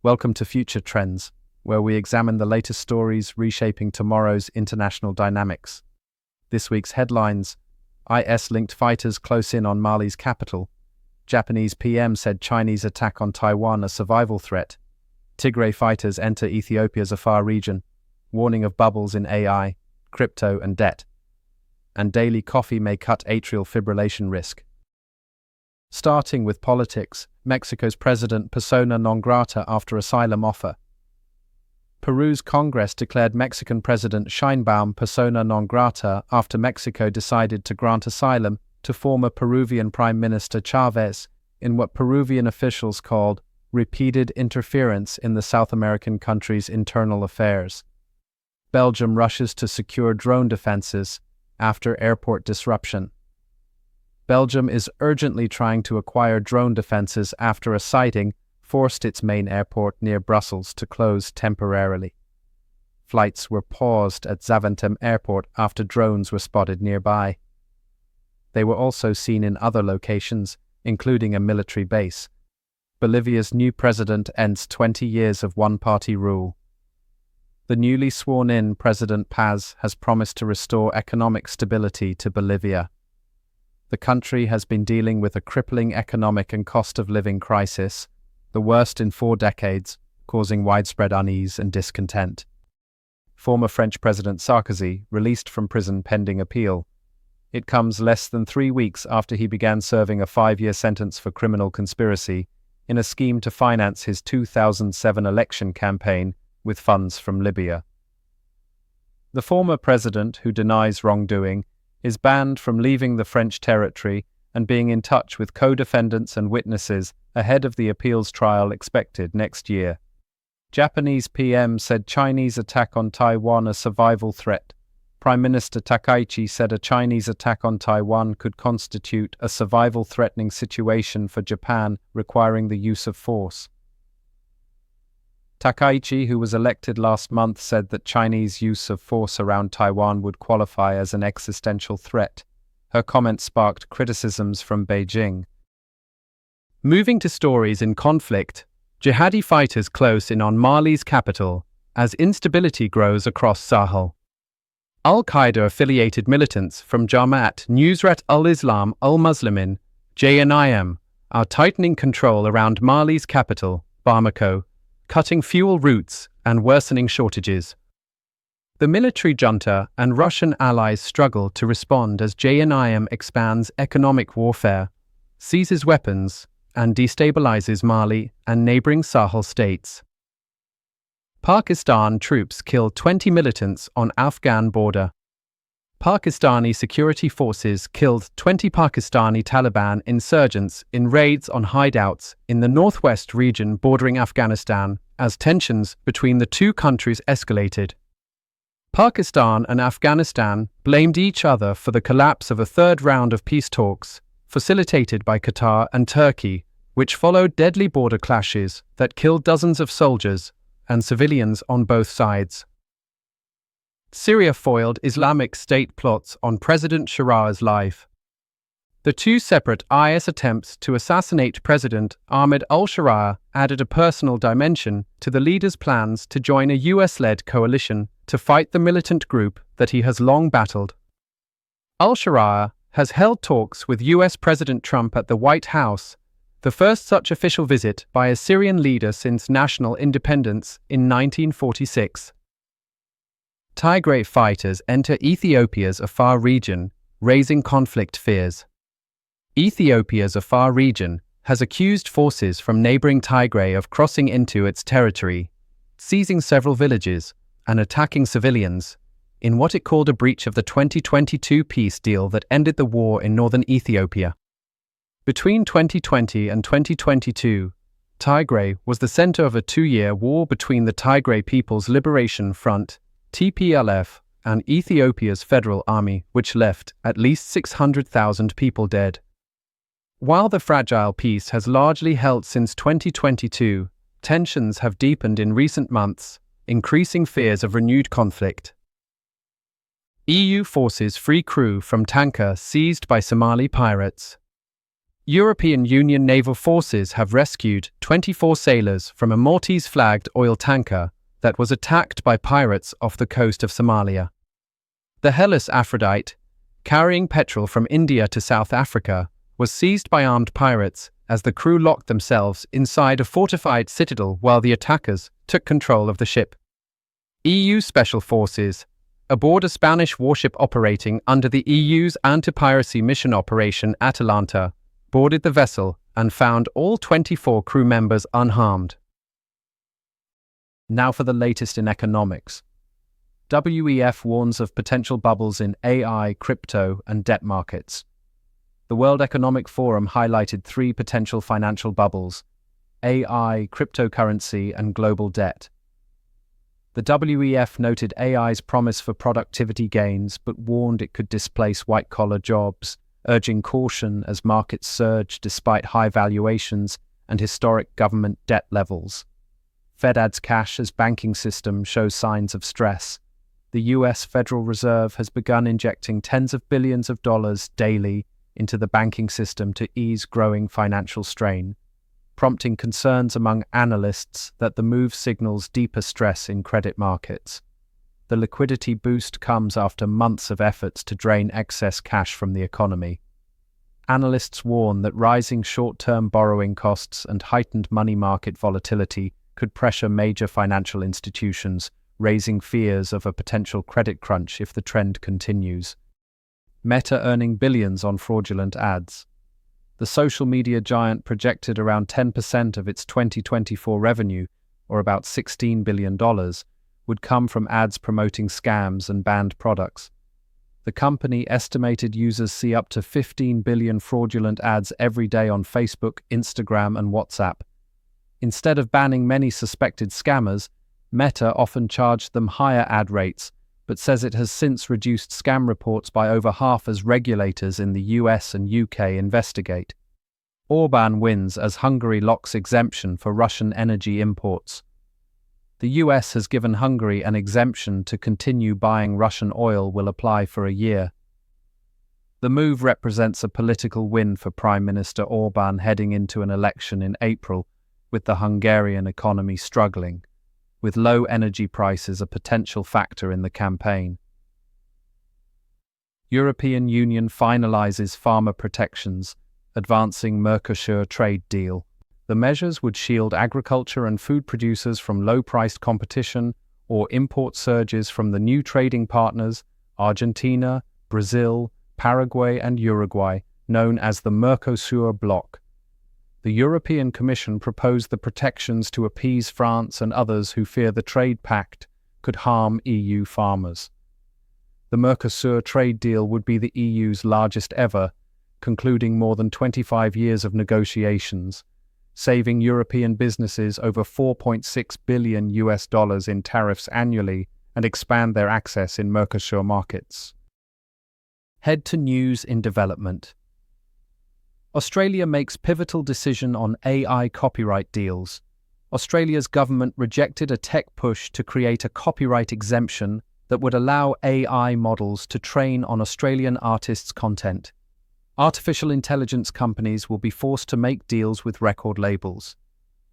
Welcome to Future Trends, where we examine the latest stories reshaping tomorrow's international dynamics. This week's headlines: IS-linked fighters close in on Mali's capital. Japanese PM said Chinese attack on Taiwan a survival threat. Tigray fighters enter Ethiopia's Afar region. Warning of bubbles in AI, crypto and debt. And daily coffee may cut atrial fibrillation risk. Starting with politics, Mexico's president persona non grata after asylum offer. Peru's Congress declared Mexican President Sheinbaum persona non grata after Mexico decided to grant asylum to former Peruvian Prime Minister Chavez in what Peruvian officials called repeated interference in the South American country's internal affairs. Belgium rushes to secure drone defenses after airport disruption. Belgium is urgently trying to acquire drone defenses after a sighting forced its main airport near Brussels to close temporarily. Flights were paused at Zaventem Airport after drones were spotted nearby. They were also seen in other locations, including a military base. Bolivia's new president ends 20 years of one-party rule. The newly sworn-in President Paz has promised to restore economic stability to Bolivia. The country has been dealing with a crippling economic and cost of living crisis, the worst in 4 decades, causing widespread unease and discontent. Former French President Sarkozy released from prison pending appeal. It comes less than 3 weeks after he began serving a 5-year sentence for criminal conspiracy in a scheme to finance his 2007 election campaign with funds from Libya. The former president, who denies wrongdoing, is banned from leaving the French territory and being in touch with co-defendants and witnesses ahead of the appeals trial expected next year. Japanese PM said Chinese attack on Taiwan a survival threat. Prime Minister Takaichi said a Chinese attack on Taiwan could constitute a survival-threatening situation for Japan, requiring the use of force. Takaichi, who was elected last month, said that Chinese use of force around Taiwan would qualify as an existential threat. Her comments sparked criticisms from Beijing. Moving to stories in conflict, jihadi fighters close in on Mali's capital as instability grows across Sahel. Al-Qaeda-affiliated militants from Jamaat Nusrat al-Islam al-Muslimin, JNIM, are tightening control around Mali's capital, Bamako, cutting fuel routes and worsening shortages. The military junta and Russian allies struggle to respond as JNIM expands economic warfare, seizes weapons, and destabilizes Mali and neighboring Sahel states. Pakistan troops kill 20 militants on Afghan border. Pakistani security forces killed 20 Pakistani Taliban insurgents in raids on hideouts in the northwest region bordering Afghanistan as tensions between the two countries escalated. Pakistan and Afghanistan blamed each other for the collapse of a third round of peace talks, facilitated by Qatar and Turkey, which followed deadly border clashes that killed dozens of soldiers and civilians on both sides. Syria foiled Islamic State plots on President Shara's life. The 2 separate IS attempts to assassinate President Ahmed al-Sharaa added a personal dimension to the leader's plans to join a US-led coalition to fight the militant group that he has long battled. Al-Sharaa has held talks with US President Trump at the White House, the first such official visit by a Syrian leader since national independence in 1946. Tigray fighters enter Ethiopia's Afar region, raising conflict fears. Ethiopia's Afar region has accused forces from neighboring Tigray of crossing into its territory, seizing several villages, and attacking civilians, in what it called a breach of the 2022 peace deal that ended the war in northern Ethiopia. Between 2020 and 2022, Tigray was the center of a 2-year war between the Tigray People's Liberation Front, TPLF, and Ethiopia's federal army, which left at least 600,000 people dead. While the fragile peace has largely held since 2022, tensions have deepened in recent months, increasing fears of renewed conflict. EU forces free crew from tanker seized by Somali pirates. European Union naval forces have rescued 24 sailors from a Maltese-flagged oil tanker that was attacked by pirates off the coast of Somalia. The Hellas Aphrodite, carrying petrol from India to South Africa, was seized by armed pirates as the crew locked themselves inside a fortified citadel while the attackers took control of the ship. EU Special Forces, aboard a Spanish warship operating under the EU's anti-piracy mission Operation Atalanta, boarded the vessel and found all 24 crew members unharmed. Now for the latest in economics. WEF warns of potential bubbles in AI, crypto, and debt markets. The World Economic Forum highlighted 3 potential financial bubbles: AI, cryptocurrency, and global debt. The WEF noted AI's promise for productivity gains, but warned it could displace white-collar jobs, urging caution as markets surge despite high valuations and historic government debt levels. Fed adds cash as banking system shows signs of stress. The US Federal Reserve has begun injecting tens of billions of dollars daily into the banking system to ease growing financial strain, prompting concerns among analysts that the move signals deeper stress in credit markets. The liquidity boost comes after months of efforts to drain excess cash from the economy. Analysts warn that rising short-term borrowing costs and heightened money market volatility could pressure major financial institutions, raising fears of a potential credit crunch if the trend continues. Meta earning billions on fraudulent ads. The social media giant projected around 10% of its 2024 revenue, or about $16 billion, would come from ads promoting scams and banned products. The company estimated users see up to 15 billion fraudulent ads every day on Facebook, Instagram, and WhatsApp. Instead of banning many suspected scammers, Meta often charged them higher ad rates, but says it has since reduced scam reports by over half as regulators in the US and UK investigate. Orbán wins as Hungary locks exemption for Russian energy imports. The US has given Hungary an exemption to continue buying Russian oil will apply for a year. The move represents a political win for Prime Minister Orbán heading into an election in April, with the Hungarian economy struggling, with low energy prices a potential factor in the campaign. European Union finalises farmer protections, advancing Mercosur trade deal. The measures would shield agriculture and food producers from low-priced competition or import surges from the new trading partners, Argentina, Brazil, Paraguay and Uruguay, known as the Mercosur bloc. The European Commission proposed the protections to appease France and others who fear the trade pact could harm EU farmers. The Mercosur trade deal would be the EU's largest ever, concluding more than 25 years of negotiations, saving European businesses over $4.6 billion in tariffs annually and expand their access in Mercosur markets. Head to news in development. Australia makes pivotal decision on AI copyright deals. Australia's government rejected a tech push to create a copyright exemption that would allow AI models to train on Australian artists' content. Artificial intelligence companies will be forced to make deals with record labels.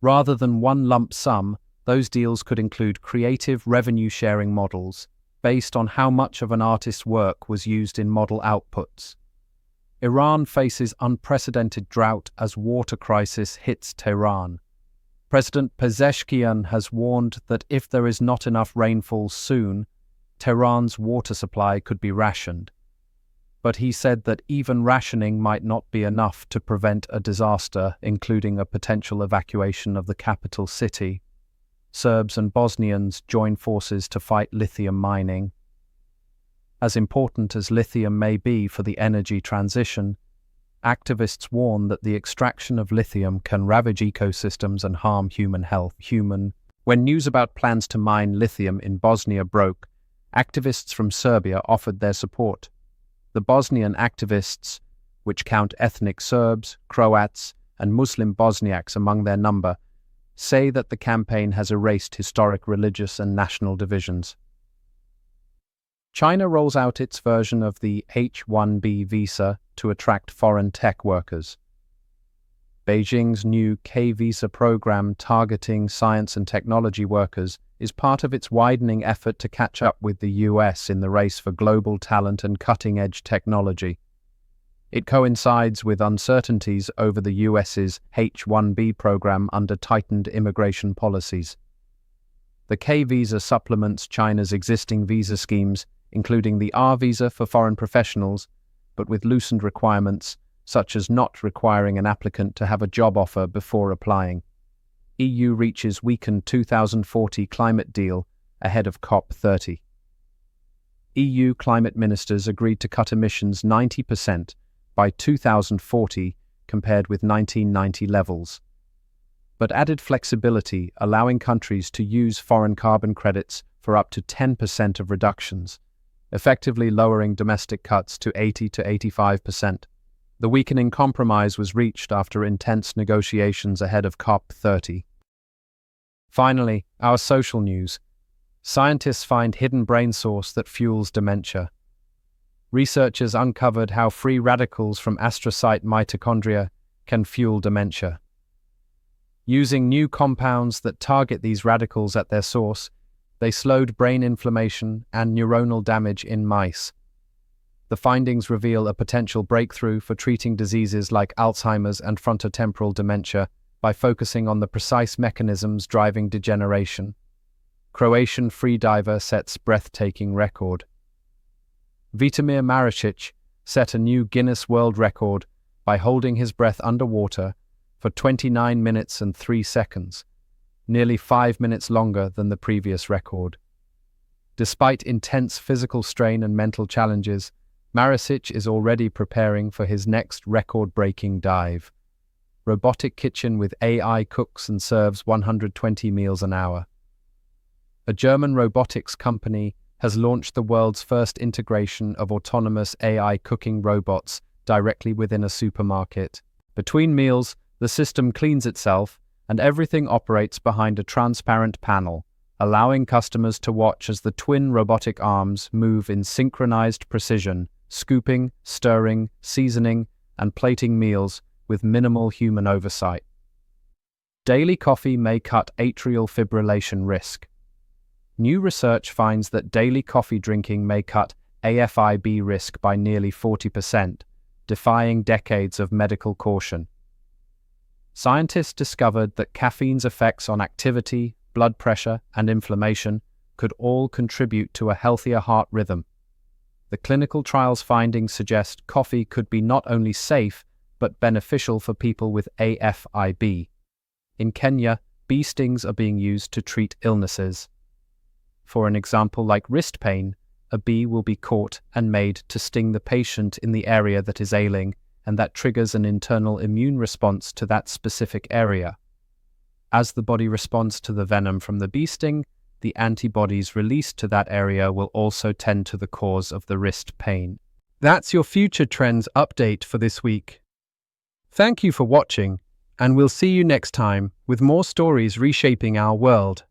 Rather than one lump sum, those deals could include creative revenue-sharing models, based on how much of an artist's work was used in model outputs. Iran faces unprecedented drought as water crisis hits Tehran. President Pezeshkian has warned that if there is not enough rainfall soon, Tehran's water supply could be rationed. But he said that even rationing might not be enough to prevent a disaster, including a potential evacuation of the capital city. Serbs and Bosnians join forces to fight lithium mining. As important as lithium may be for the energy transition, activists warn that the extraction of lithium can ravage ecosystems and harm human health. When news about plans to mine lithium in Bosnia broke, activists from Serbia offered their support. The Bosnian activists, which count ethnic Serbs, Croats, and Muslim Bosniaks among their number, say that the campaign has erased historic religious and national divisions. China rolls out its version of the H-1B visa to attract foreign tech workers. Beijing's new K-visa program targeting science and technology workers is part of its widening effort to catch up with the US in the race for global talent and cutting-edge technology. It coincides with uncertainties over the US's H-1B program under tightened immigration policies. The K-visa supplements China's existing visa schemes, including the R visa for foreign professionals, but with loosened requirements, such as not requiring an applicant to have a job offer before applying. EU reaches weakened 2040 climate deal ahead of COP30. EU climate ministers agreed to cut emissions 90% by 2040 compared with 1990 levels, but added flexibility, allowing countries to use foreign carbon credits for up to 10% of reductions, effectively lowering domestic cuts to 80 to 85%. The weakening compromise was reached after intense negotiations ahead of COP30. Finally, our social news. Scientists find hidden brain source that fuels dementia. Researchers uncovered how free radicals from astrocyte mitochondria can fuel dementia. Using new compounds that target these radicals at their source, they slowed brain inflammation and neuronal damage in mice. The findings reveal a potential breakthrough for treating diseases like Alzheimer's and frontotemporal dementia by focusing on the precise mechanisms driving degeneration. Croatian freediver sets breathtaking record. Vitomir Maricic set a new Guinness World Record by holding his breath underwater for 29 minutes and 3 seconds, nearly 5 minutes longer than the previous record. Despite intense physical strain and mental challenges, Maricic is already preparing for his next record-breaking dive. Robotic kitchen with AI cooks and serves 120 meals an hour. A German robotics company has launched the world's first integration of autonomous AI cooking robots directly within a supermarket. Between meals, the system cleans itself, and everything operates behind a transparent panel, allowing customers to watch as the twin robotic arms move in synchronized precision, scooping, stirring, seasoning, and plating meals with minimal human oversight. Daily coffee may cut atrial fibrillation risk. New research finds that daily coffee drinking may cut AFib risk by nearly 40%, defying decades of medical caution. Scientists discovered that caffeine's effects on activity, blood pressure, and inflammation could all contribute to a healthier heart rhythm. The clinical trials findings suggest coffee could be not only safe, but beneficial for people with AFib. In Kenya, bee stings are being used to treat illnesses. For an example like wrist pain, a bee will be caught and made to sting the patient in the area that is ailing, and that triggers an internal immune response to that specific area. As the body responds to the venom from the bee sting, the antibodies released to that area will also tend to the cause of the wrist pain. That's your Future Trends update for this week. Thank you for watching, and we'll see you next time with more stories reshaping our world.